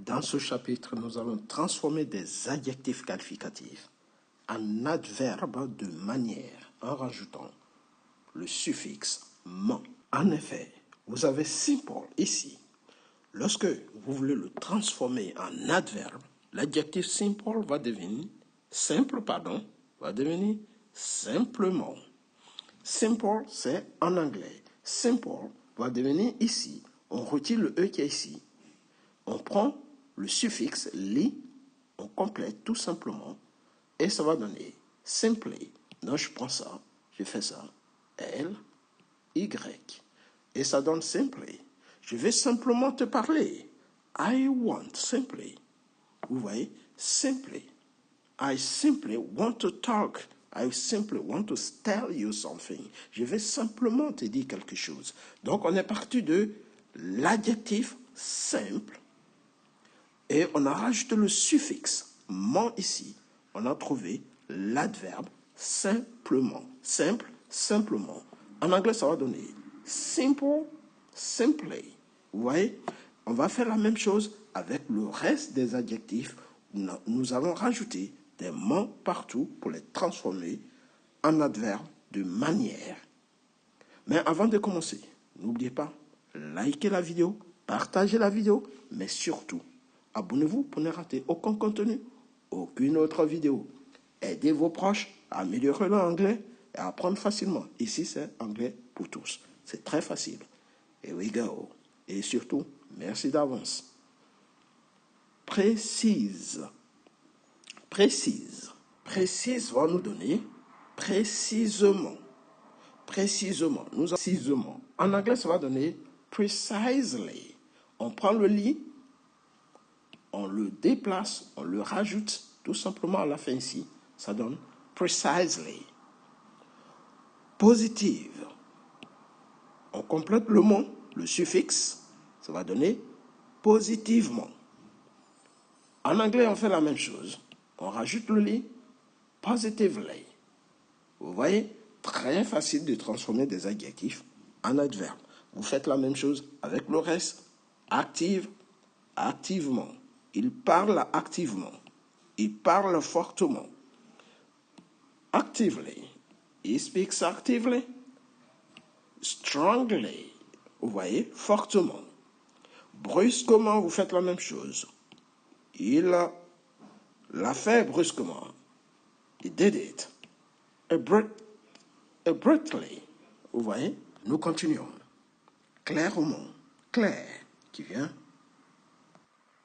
Dans ce chapitre, nous allons transformer des adjectifs qualificatifs en adverbes de manière en rajoutant le suffixe ment. En effet, vous avez simple ici. Lorsque vous voulez le transformer en adverbe, l'adjectif simple va devenir simplement. Simple, c'est en anglais. Simple va devenir ici. On retire le E qui est ici. On prend le suffixe li, on complète tout simplement, et ça va donner simply. Donc je prends ça, je fais ça, L, Y, et ça donne simply. Je vais simplement te parler. I want simply. Vous voyez, simply. I simply want to talk. I simply want to tell you something. Je vais simplement te dire quelque chose. Donc, on est parti de l'adjectif simple et on a rajouté le suffixe ment ici. On a trouvé l'adverbe simplement. Simple, simplement. En anglais, ça va donner simple, simply. Vous voyez, on va faire la même chose avec le reste des adjectifs. Nous allons rajouter des mots partout pour les transformer en adverbes de manière. Mais avant de commencer, n'oubliez pas, likez la vidéo, partagez la vidéo, mais surtout, abonnez-vous pour ne rater aucun contenu, aucune autre vidéo. Aidez vos proches à améliorer leur anglais et à apprendre facilement. Ici, c'est anglais pour tous. C'est très facile. Here we go. Et surtout, merci d'avance. Précise. Précise. Précise va nous donner précisément. Précisément. Précisément. En anglais, ça va donner precisely. On prend le lit, on le déplace, on le rajoute tout simplement à la fin ici. Ça donne precisely. Positive. On complète le mot, le suffixe, ça va donner positivement. En anglais, on fait la même chose. On rajoute le lit, positively. Vous voyez, très facile de transformer des adjectifs en adverbes. Vous faites la même chose avec le reste. Active, activement. Il parle activement. Il parle fortement. Actively. He speaks actively. Strongly. Vous voyez, fortement. Brusquement, vous faites la même chose. Il l'a fait brusquement. He did it. Abruptly. Vous voyez, nous continuons. Clairement. Clair, qui vient.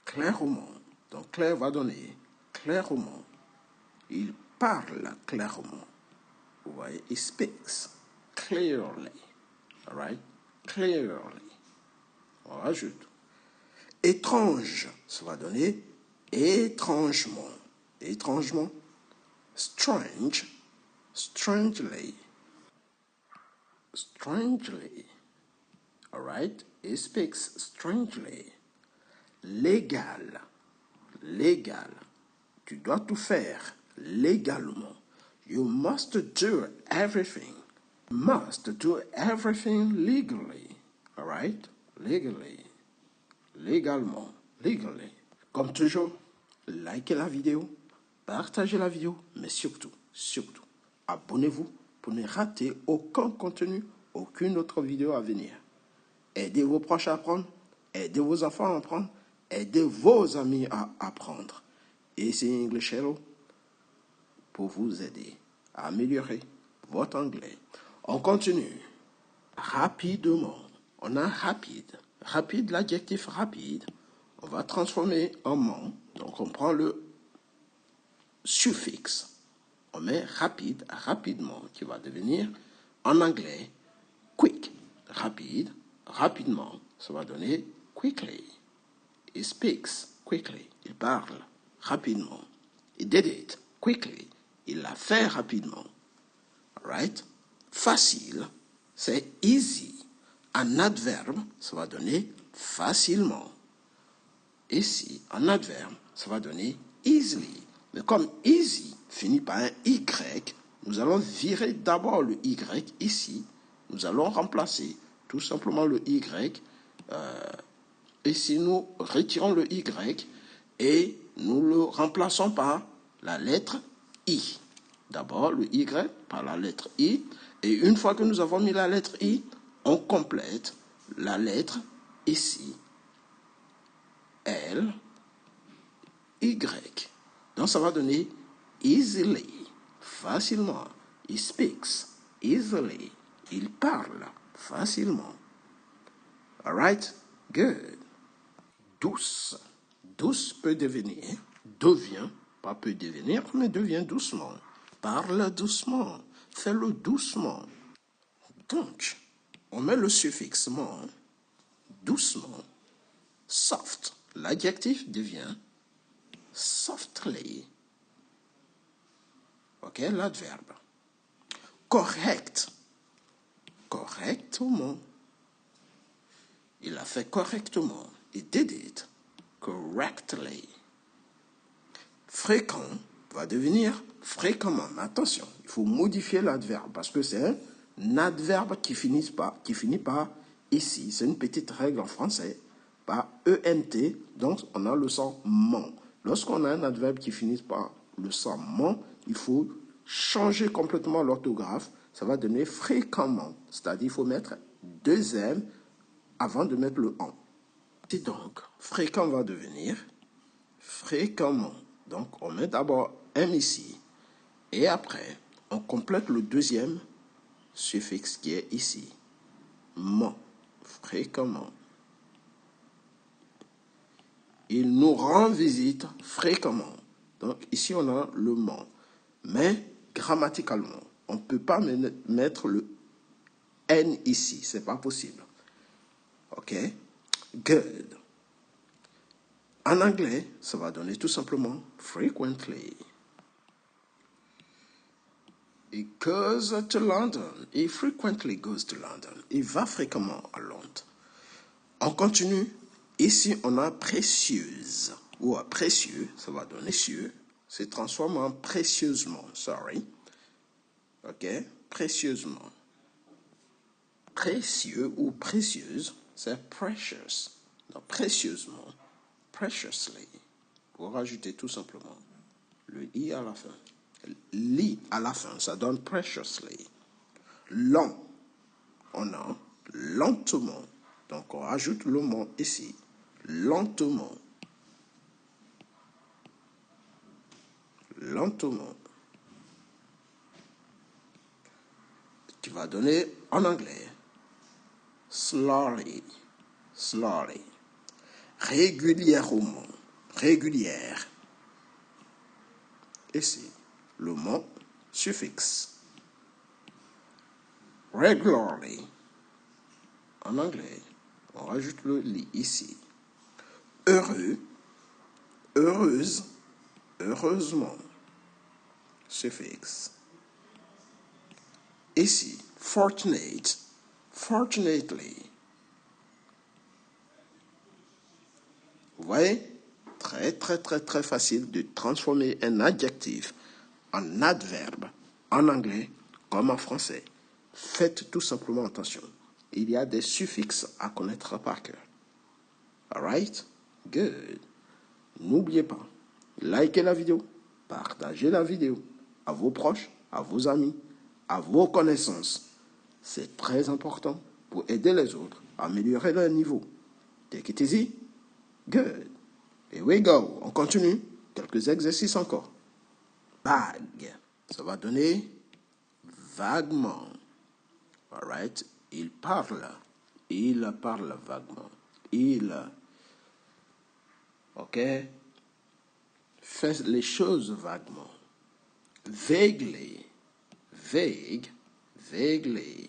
Clairement. Donc, clair va donner clairement. Il parle clairement. Vous voyez, he speaks clearly. All right? Clearly. On rajoute. Étrange, ça va donner étrangement. Étrangement. Strange. Strangely. Strangely. All right? He speaks strangely. Légal. Légal. Tu dois tout faire légalement. You must do everything. Must do everything legally. All right? Legally. Légalement. Legally. Comme toujours, likez la vidéo, partagez la vidéo, mais surtout, abonnez-vous pour ne rater aucun contenu, aucune autre vidéo à venir. Aidez vos proches à apprendre, aidez vos enfants à apprendre, aidez vos amis à apprendre. Et c'est English Hello pour vous aider à améliorer votre anglais. On continue. Rapidement. On a rapide. Rapide, l'adjectif rapide, on va transformer en ment. Donc, on prend le suffixe. On met rapide, rapidement, qui va devenir, en anglais, quick. Rapide, rapidement, ça va donner quickly. He speaks quickly. Il parle rapidement. He did it quickly. Il l'a fait rapidement. Right? Facile, c'est easy. Un adverbe, ça va donner facilement. Ici, un adverbe, ça va donner easily. Mais comme easy finit par un Y, nous allons virer d'abord le Y ici. Nous allons remplacer tout simplement le Y ici nous retirons le Y et nous le remplaçons par la lettre I. D'abord le Y par la lettre I. Et une fois que nous avons mis la lettre I, on complète la lettre ici. L, Y. Donc ça va donner easily, facilement. He speaks easily. Il parle facilement. Alright? Good. Douce. Douce peut devenir, devient, pas peut devenir, mais devient doucement. Parle doucement. Fais-le doucement. Donc, on met le suffixe ment, doucement. Soft. L'adjectif devient softly. Ok, l'adverbe. Correct. Correctement. Il a fait correctement. He did it correctly. Fréquent va devenir fréquemment. Mais attention, il faut modifier l'adverbe parce que c'est un adverbe qui finit par ici. C'est une petite règle en français, par ENT, donc on a le son ment. Lorsqu'on a un adverbe qui finit par le son ment, il faut changer complètement l'orthographe. Ça va donner fréquemment, c'est-à-dire il faut mettre deux M avant de mettre le en. Et donc, fréquent va devenir fréquemment. Donc, on met d'abord M ici. Et après, on complète le deuxième suffixe qui est ici. Ment. Fréquemment. Il nous rend visite fréquemment. Donc, ici, on a le ment. Mais, grammaticalement, on ne peut pas mettre le N ici. Ce n'est pas possible. OK? Good. En anglais, ça va donner tout simplement frequently. He goes to London. He frequently goes to London. Il va fréquemment à Londres. On continue. Ici, on a précieuse. Ou à précieux, ça va donner cieux. C'est transformé en précieusement. Sorry. OK? Précieusement. Précieux ou précieuse, c'est precious. Donc, précieusement. Preciously. Pour rajouter tout simplement le I à la fin. Li à la fin, ça donne preciously. Lent, on a lentement. Donc on rajoute le mot ici. Lentement. Lentement. Tu vas donner en anglais. Slowly. Slowly. Régulièrement. Régulière. Ici, le mot suffixe. Regularly. En anglais, on rajoute le li ici. Heureux, heureuse, heureusement. Suffixe. Ici, fortunate, fortunately. Vous voyez? Très facile de transformer un adjectif en adverbe en anglais comme en français. Faites tout simplement attention. Il y a des suffixes à connaître par cœur. Alright? Good. N'oubliez pas, likez la vidéo, partagez la vidéo à vos proches, à vos amis, à vos connaissances. C'est très important pour aider les autres à améliorer leur niveau. Take it easy. Good. Here we go. On continue. Quelques exercices encore. Vague. Ça va donner vaguement. Alright? Il parle. Il parle vaguement. Il. OK? Fait les choses vaguement. Vaguely. Vague. Vaguely.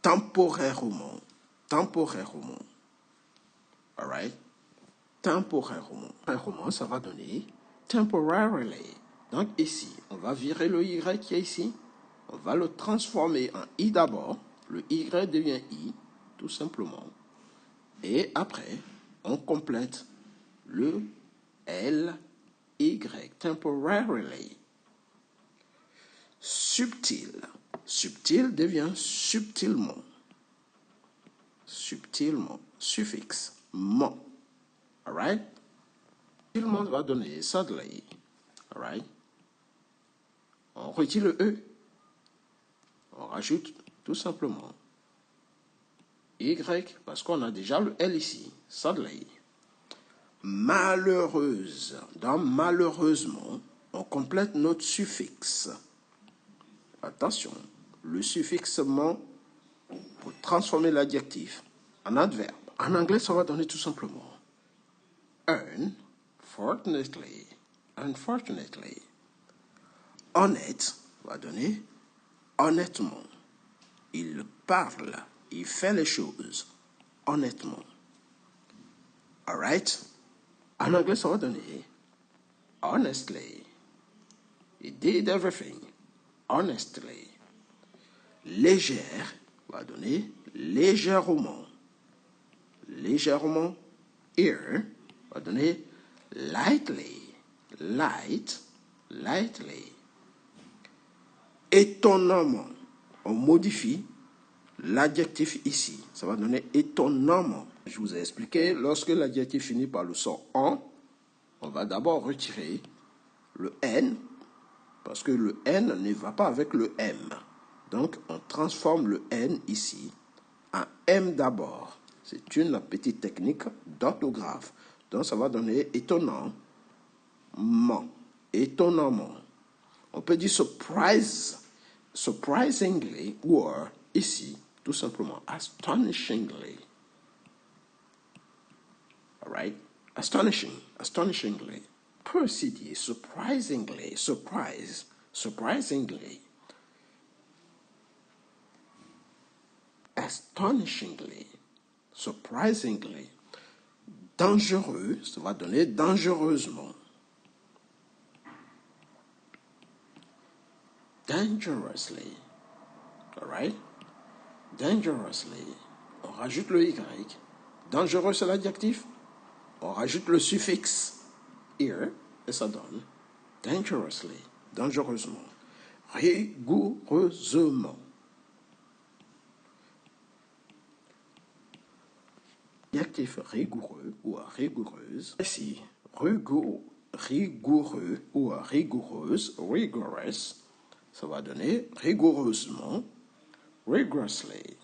Temporairement. Temporairement. Alright? Temporairement. Temporairement, ça va donner temporarily. Donc ici, on va virer le Y qui est ici. On va le transformer en I d'abord. Le Y devient I, tout simplement. Et après, on complète le L, Y, temporarily. Subtil. Subtil devient subtilement. Subtilement. suffixe mon. All right? Tout le monde va donner sadly. All right? On retire le E. On rajoute tout simplement Y parce qu'on a déjà le L ici. Sadly. Malheureuse. Dans malheureusement, on complète notre suffixe. Attention, le suffixe mon pour transformer l'adjectif en adverbe. En anglais, ça va donner tout simplement unfortunately. Unfortunately. Honnête va donner honnêtement. Il parle, il fait les choses honnêtement. Alright? En anglais, ça va donner honestly. He did everything honestly. Légère va donner légèrement. Légèrement. Here va donner lightly. Lightly. Étonnamment. On modifie l'adjectif ici. Ça va donner étonnamment. Je vous ai expliqué, lorsque l'adjectif finit par le son en, on va d'abord retirer le N, parce que le N ne va pas avec le M. Donc, on transforme le N ici en M d'abord. C'est une petite technique d'orthographe. Donc, ça va donner étonnamment. Étonnamment. On peut dire surprisingly, ou ici, tout simplement, astonishingly. All right? Astonishingly. On peut aussi dire surprisingly, surprisingly. Astonishingly, surprisingly. Dangereux, ça va donner dangereusement. Dangerously. All right? Dangerously. On rajoute le Y. Dangereux, c'est l'adjectif. On rajoute le suffixe here et ça donne dangerously, dangereusement, rigoureusement. L'adjectif rigoureux ou rigoureuse, ici, rigoureux ou rigoureuse, rigorous, ça va donner rigoureusement, rigorously.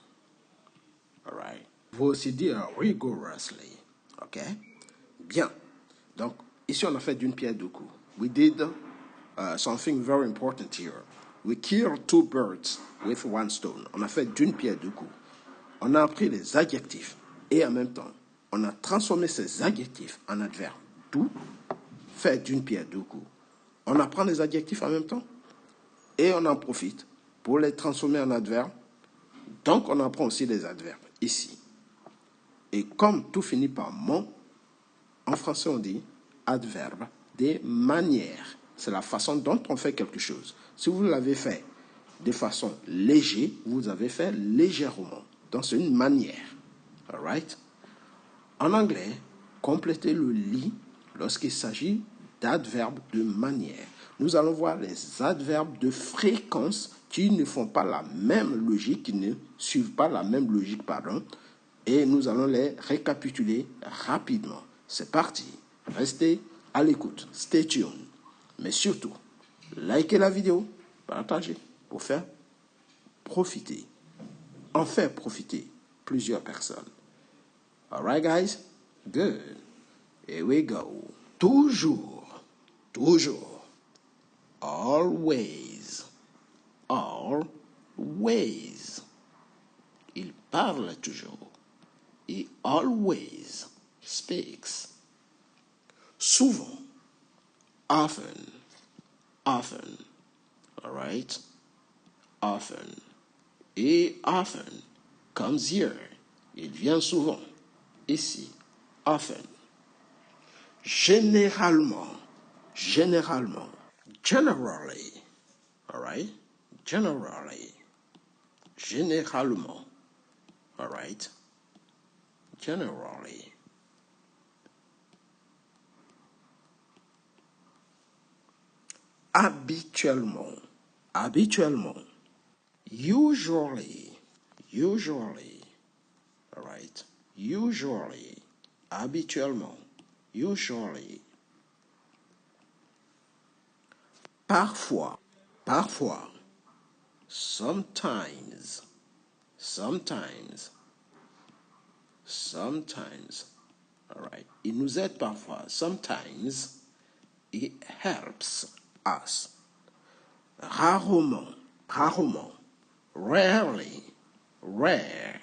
All right. Vous aussi dire rigorously. OK? Bien. Donc, ici, on a fait d'une pierre deux coups. We did something very important here. We killed two birds with one stone. On a fait d'une pierre deux coups. On a appris les adjectifs et en même temps, on a transformé ces adjectifs en adverbes. Tout fait d'une pierre deux coups. On apprend les adjectifs en même temps et on en profite pour les transformer en adverbes. Donc, on apprend aussi les adverbes ici. Et comme tout finit par mon, en français, on dit adverbe des manières. C'est la façon dont on fait quelque chose. Si vous l'avez fait de façon légère, vous avez fait légèrement. Donc, c'est une manière. All right? En anglais, complétez le lit lorsqu'il s'agit d'adverbes de manière. Nous allons voir les adverbes de fréquence qui ne font pas la même logique, qui ne suivent pas la même logique, pardon. Et nous allons les récapituler rapidement. C'est parti. Restez à l'écoute. Stay tuned. Mais surtout, likez la vidéo, partagez pour faire profiter, en faire profiter plusieurs personnes. All right, guys? Good. Here we go. Toujours. Always. Il parle toujours. He always speaks. Souvent. Often. All right? Often. Et often comes here. Il vient souvent. Ici. Often. Généralement. Generally. All right? Généralement. All right? Generally. Habituellement. Usually. All right? usually, habituellement, usually. Parfois, parfois, sometimes, sometimes, sometimes. All right. Il nous aide parfois. Sometimes, it helps us. Rarement, rarement, rarely, rare,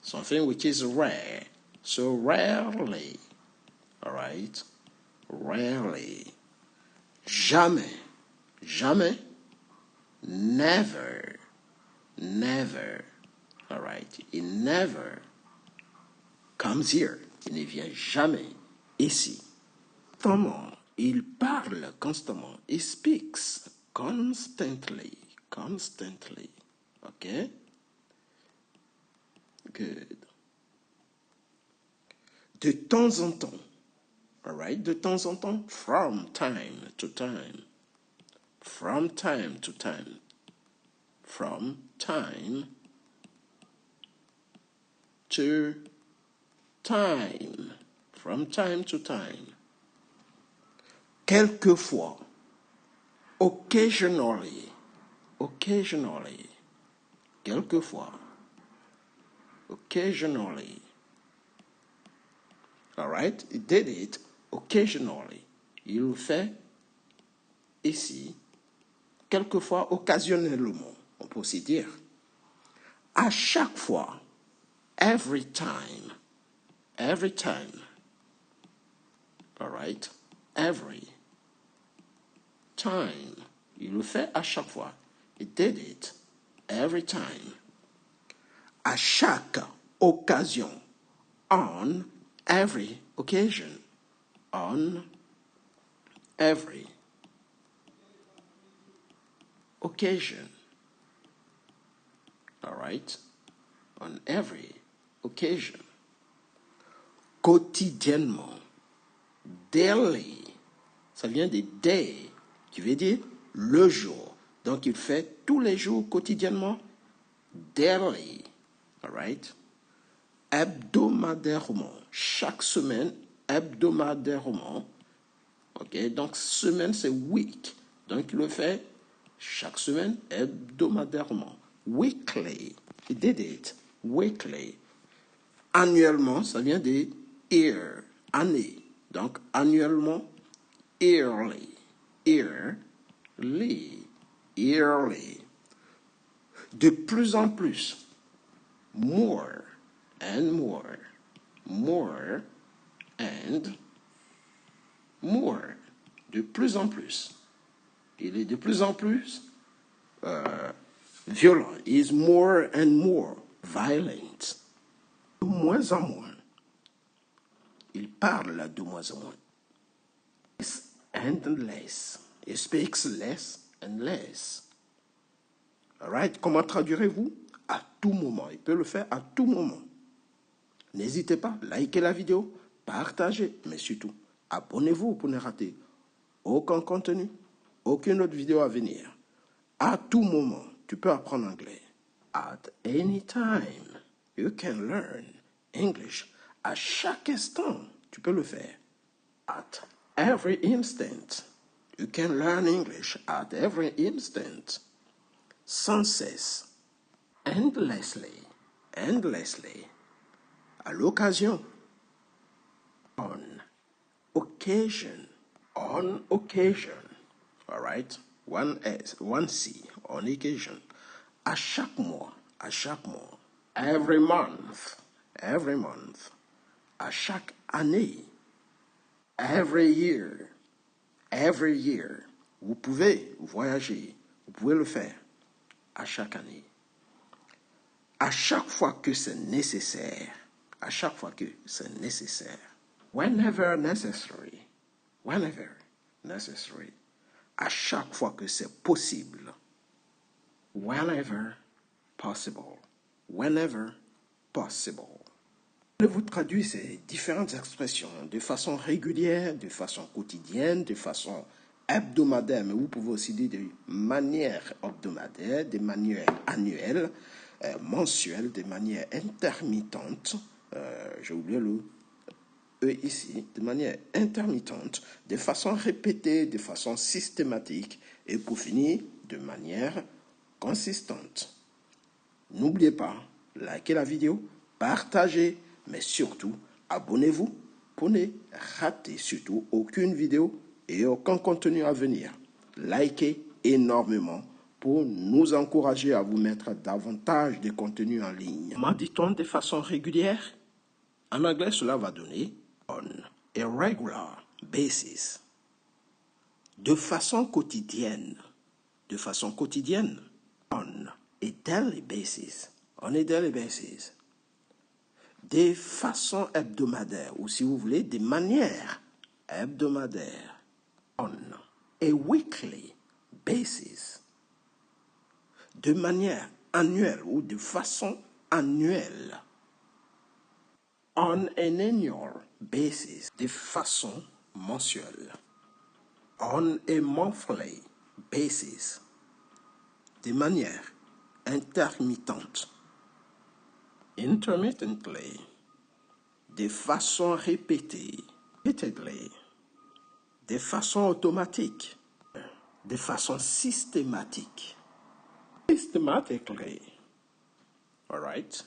something which is rare. So rarely, all right, rarely, jamais, jamais, never, never, all right, it never comes here. Il ne vient jamais ici. Constamment, il parle constamment. He speaks constantly, constantly. Okay? Good. De temps en temps. All right? De temps en temps. From time to time. From time to time. From time to time. From time to time. Quelquefois. Occasionally. Occasionally. Quelquefois. Occasionally. All right? He did it occasionally. Il le fait ici, quelquefois occasionnellement, on peut aussi dire. À chaque fois, every time, every time. All right? Every time. Il le fait à chaque fois. He did it every time. À chaque occasion. On every occasion. On every occasion. All right? On every occasion. Quotidiennement. Daily. Ça vient de day, qui veut dire le jour. Donc, il fait tous les jours quotidiennement. Daily. All right? Hebdomadairement. Chaque semaine, hebdomadairement. OK? Donc, semaine, c'est week. Donc, il le fait chaque semaine, hebdomadairement. Weekly. He did it. Weekly. Annuellement, ça vient de year. Année. Donc, annuellement, yearly. Yearly. Yearly. De plus en plus. More and more. More and more. De plus en plus. Il est de plus en plus violent. He is more and more violent. De moins en moins. Il parle de moins en moins. Less and less. He speaks less and less. All right? Comment traduirez-vous? À tout moment. Il peut le faire à tout moment. N'hésitez pas, likez la vidéo, partagez, mais surtout, abonnez-vous pour ne rater aucun contenu, aucune autre vidéo à venir. À tout moment, tu peux apprendre anglais. At any time, you can learn English. À chaque instant, tu peux le faire. At every instant, you can learn English. At every instant. Sans cesse. Endlessly. Endlessly. À l'occasion. On occasion. On occasion. All right? One S, one C. On occasion. À chaque mois. À chaque mois. Every month. Every month. À chaque année. Every year. Every year. Vous pouvez voyager. Vous pouvez le faire. À chaque année. À chaque fois que c'est nécessaire. À chaque fois que c'est nécessaire. Whenever necessary. Whenever necessary. À chaque fois que c'est possible. Whenever possible. Whenever possible. Je vous traduis ces différentes expressions de façon régulière, de façon quotidienne, de façon hebdomadaire, mais vous pouvez aussi dire de manière hebdomadaire, de manière annuelle, mensuelle, de manière intermittente, j'ai oublié le E ici, de manière intermittente, de façon répétée, de façon systématique et pour finir, de manière consistante. N'oubliez pas, likez la vidéo, partagez, mais surtout, abonnez-vous pour ne rater surtout aucune vidéo et aucun contenu à venir. Likez énormément pour nous encourager à vous mettre davantage de contenu en ligne. Comment dit-on de façon régulière? En anglais, cela va donner on a regular basis. De façon quotidienne. De façon quotidienne. On a daily basis. On a daily basis. De façon hebdomadaire, ou si vous voulez, de manière hebdomadaire. On a weekly basis. De manière annuelle ou de façon annuelle. On an annual basis, de façon mensuelle. On a monthly basis, de manière intermittente. Intermittently, de façon répétée. Repeatedly, de façon automatique. De façon systématique. Systematically, all right?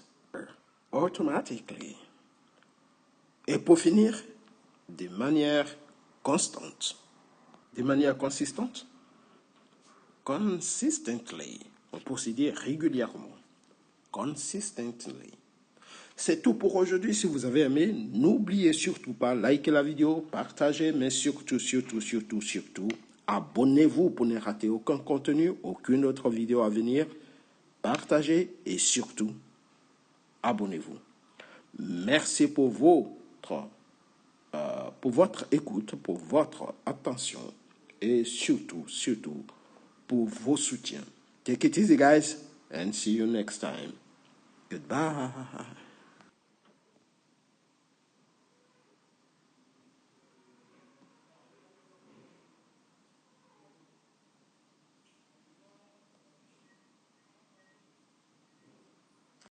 Automatically. Et pour finir, de manière constante. De manière consistante. Consistently. On peut aussi dire régulièrement. Consistently. C'est tout pour aujourd'hui. Si vous avez aimé, n'oubliez surtout pas, likez la vidéo, partagez, mais surtout, abonnez-vous pour ne rater aucun contenu, aucune autre vidéo à venir. Partagez et surtout, abonnez-vous. Merci pour votre écoute, pour votre attention et surtout, pour vos soutiens. Take it easy, guys, and see you next time. Goodbye.